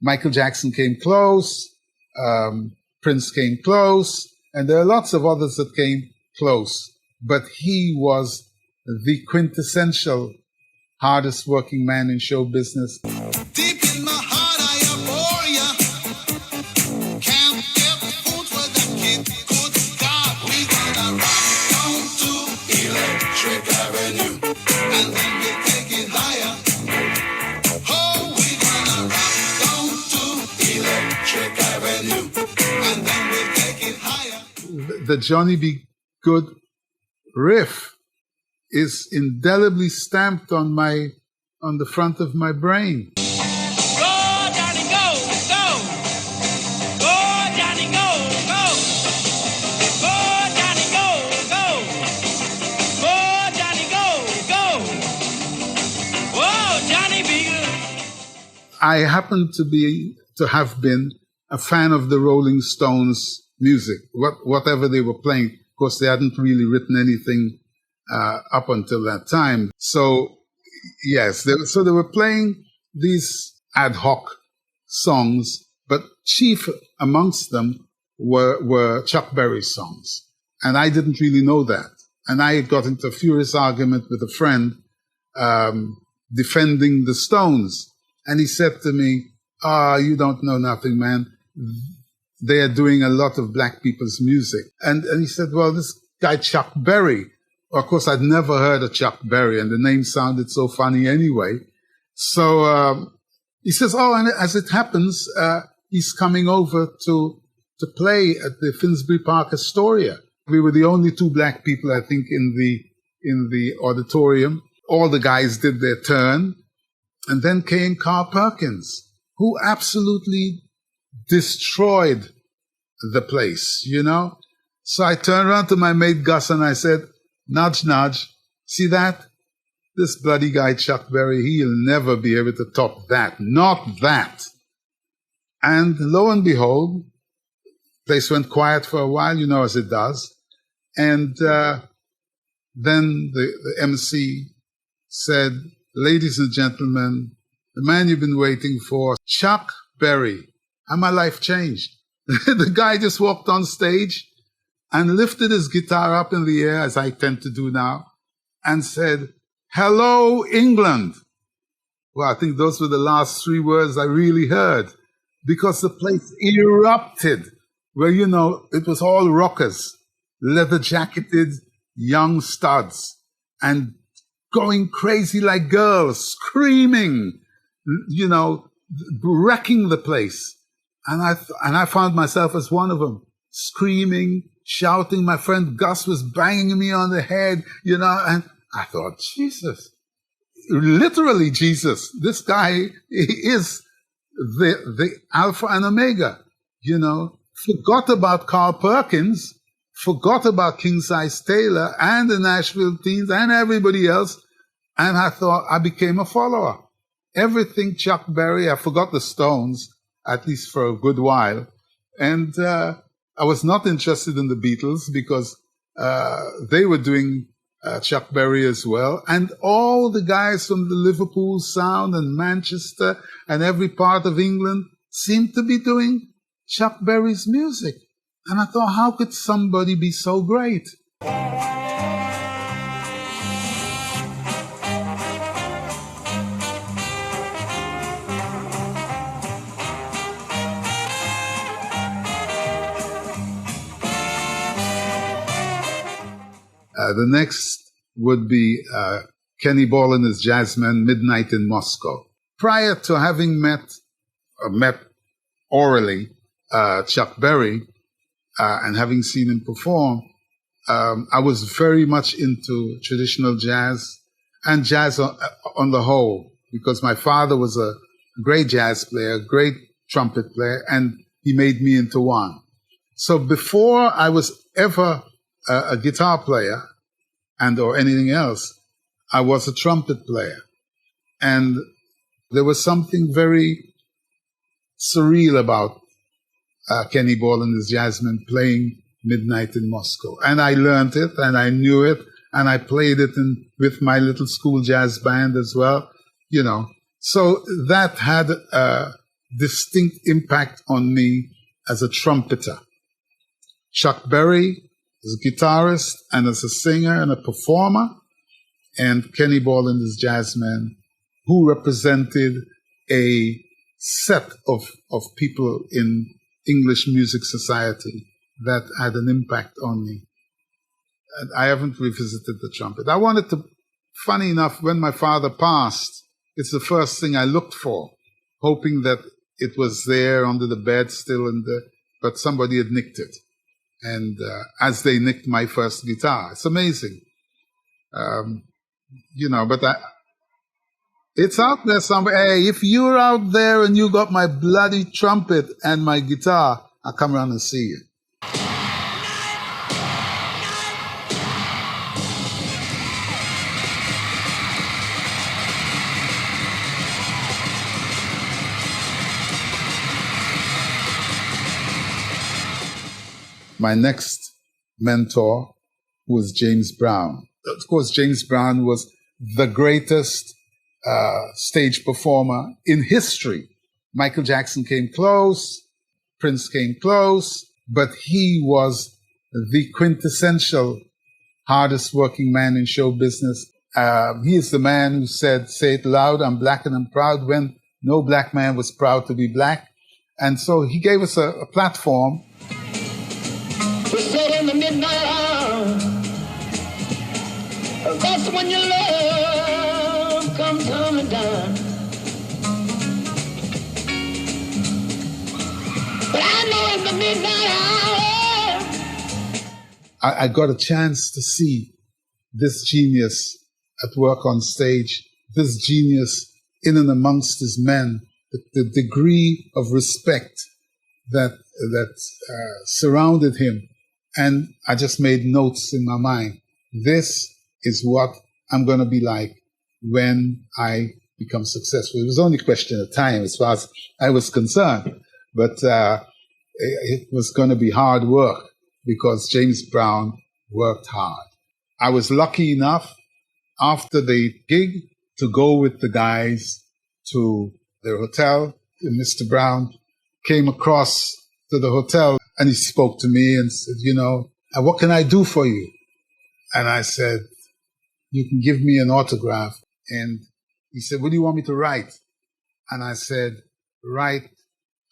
Michael Jackson came close, Prince came close, and there are lots of others that came close. But he was the quintessential hardest working man in show business. Deep in my heart, I adore ya. Can't get food for the kid. Good God, we gonna rock down to Electric Avenue, and then we'll take it higher. Oh, we gonna rock down to Electric Avenue, and then we'll take it higher. The Johnny B. Good riff is indelibly stamped on the front of my brain. Go, Johnny, go, go. Go, Johnny, go, go. Go, Johnny, go, go. Go, Johnny, go, go. Whoa, Johnny be good. I happen to have been a fan of the Rolling Stones music, whatever they were playing. Of course, they hadn't really written anything up until that time. So, yes, they were playing these ad hoc songs, but chief amongst them were Chuck Berry songs. And I didn't really know that. And I got into a furious argument with a friend defending the Stones. And he said to me, you don't know nothing, man. They are doing a lot of black people's music. And he said, well, this guy Chuck Berry. Of course, I'd never heard of Chuck Berry, and the name sounded so funny anyway. So he says, and as it happens, he's coming over to play at the Finsbury Park Astoria. We were the only two black people, I think, in the auditorium. All the guys did their turn. And then came Carl Perkins, who absolutely destroyed the place, you know? So I turned around to my mate Gus and I said, nudge, nudge, see that? This bloody guy Chuck Berry, he'll never be able to top that. Not that. And lo and behold, place went quiet for a while, you know, as it does. And then the MC said, ladies and gentlemen, the man you've been waiting for, Chuck Berry. And my life changed. The guy just walked on stage and lifted his guitar up in the air, as I tend to do now, and said, hello, England. Well, I think those were the last three words I really heard, because the place erupted, where, you know, it was all rockers, leather-jacketed young studs, and going crazy like girls, screaming, you know, wrecking the place. And I found myself as one of them, screaming, shouting. My friend Gus was banging me on the head, you know, and I thought, Jesus, literally Jesus, this guy is the Alpha and Omega, you know. Forgot about Carl Perkins, forgot about King Size Taylor and the Nashville Teens and everybody else. And I thought I became a follower. Everything Chuck Berry, I forgot the Stones, at least for a good while. And I was not interested in the Beatles because they were doing Chuck Berry as well. And all the guys from the Liverpool Sound and Manchester and every part of England seemed to be doing Chuck Berry's music. And I thought, how could somebody be so great? The next would be Kenny Ball and his Jazzmen, Midnight in Moscow. Prior to having met orally Chuck Berry and having seen him perform, I was very much into traditional jazz and jazz on the whole, because my father was a great jazz player, great trumpet player, and he made me into one. So before I was ever a guitar player, or anything else, I was a trumpet player. And there was something very surreal about Kenny Ball and his Jazzmen playing Midnight in Moscow. And I learned it, and I knew it, and I played it with my little school jazz band as well, you know. So that had distinct impact on me as a trumpeter. Chuck Berry as a guitarist and as a singer and a performer, and Kenny Bolland as Jazzmen, who represented a set of people in English music society that had an impact on me. And I haven't revisited the trumpet. I wanted to, funny enough, when my father passed, it's the first thing I looked for, hoping that it was there under the bed still, but somebody had nicked it. And as they nicked my first guitar, it's amazing. But it's out there somewhere. Hey, if you're out there and you got my bloody trumpet and my guitar, I'll come around and see you. My next mentor was James Brown. Of course, James Brown was the greatest stage performer in history. Michael Jackson came close, Prince came close, but he was the quintessential hardest working man in show business. He is the man who said, "Say it loud, I'm black and I'm proud," when no black man was proud to be black. And so he gave us a platform. We said in the midnight hour, that's when your love comes tumbling down. But I know in the midnight hour, I got a chance to see this genius at work on stage, this genius in and amongst his men, the degree of respect that surrounded him. And I just made notes in my mind. This is what I'm going to be like when I become successful. It was only a question of time as far as I was concerned. But it was going to be hard work because James Brown worked hard. I was lucky enough after the gig to go with the guys to their hotel. And Mr. Brown came across to the hotel and he spoke to me and said, what can I do for you? And I said, you can give me an autograph. And he said, what do you want me to write? And I said, write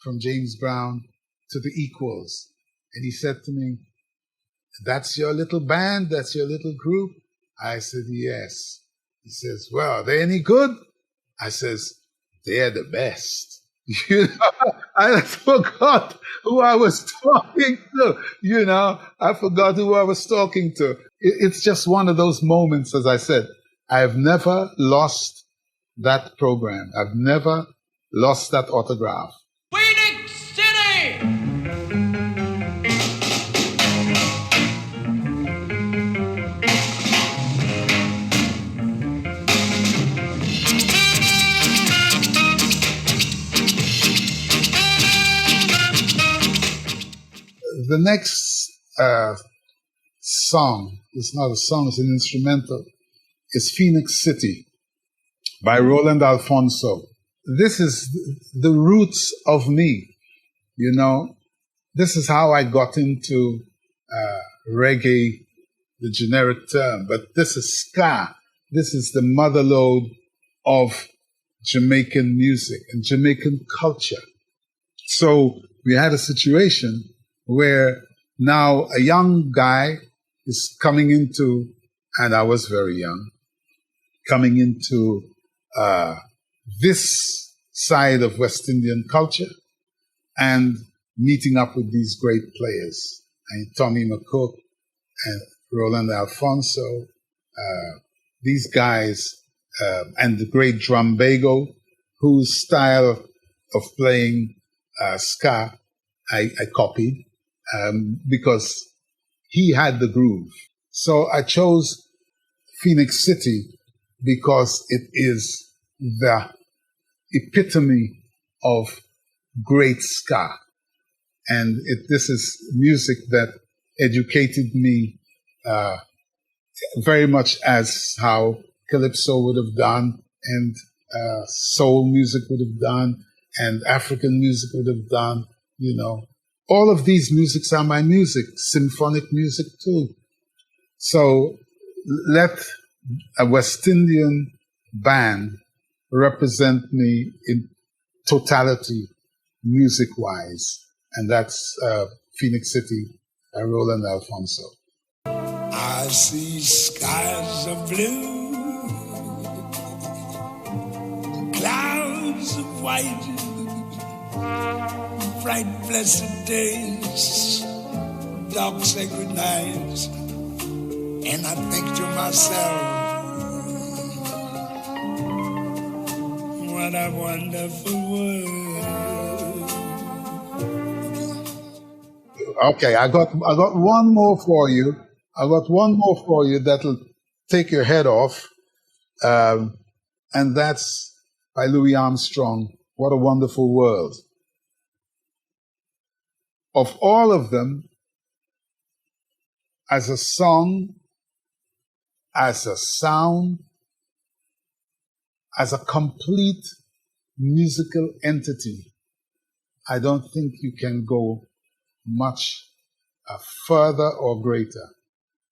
from James Brown to the Equals. And he said to me, that's your little band? That's your little group? I said, yes. He says, well, are they any good? I says, they're the best. I forgot who I was talking to. I forgot who I was talking to. It's just one of those moments, as I said. I've never lost that program. I've never lost that autograph. Phoenix City! The next song, it's not a song, it's an instrumental, is Phoenix City by Roland Alphonso. This is the roots of me, This is how I got into reggae, the generic term, but this is ska. This is the motherlode of Jamaican music and Jamaican culture. So we had a situation where now a young guy is coming into, and I was very young, coming into this side of West Indian culture and meeting up with these great players, and Tommy McCook and Roland Alphonso, these guys, and the great Drumbago, whose style of playing ska I copied. Because he had the groove. So I chose Phoenix City because it is the epitome of great ska. And this is music that educated me very much as how Calypso would have done and soul music would have done and African music would have done, you know. All of these musics are my music, symphonic music too. So let a West Indian band represent me in totality, music-wise. And that's Phoenix City by Roland Alphonso. I see skies of blue, clouds of white, bright blessed days, dark sacred nights, and I think to myself, what a wonderful world. Okay, I got one more for you. I got one more for you that'll take your head off, and that's by Louis Armstrong, What a Wonderful World. Of all of them, as a song, as a sound, as a complete musical entity, I don't think you can go much further or greater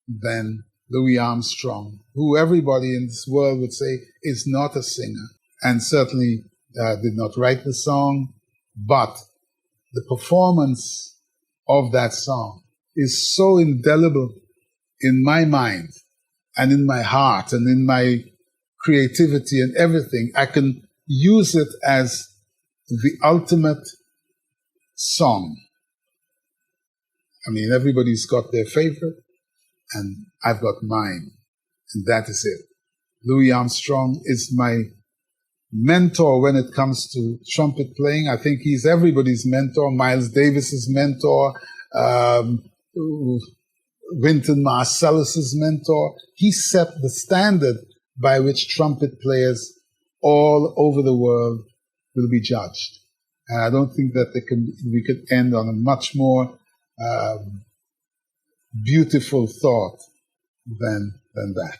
than Louis Armstrong, who everybody in this world would say is not a singer, and certainly did not write the song, but the performance of that song is so indelible in my mind and in my heart and in my creativity and everything. I can use it as the ultimate song. I mean, everybody's got their favorite, and I've got mine, and that is it. Louis Armstrong is my mentor when it comes to trumpet playing. I think he's everybody's mentor, Miles Davis's mentor, Wynton Marsalis's mentor. He set the standard by which trumpet players all over the world will be judged. And I don't think that we could end on a much more beautiful thought than that.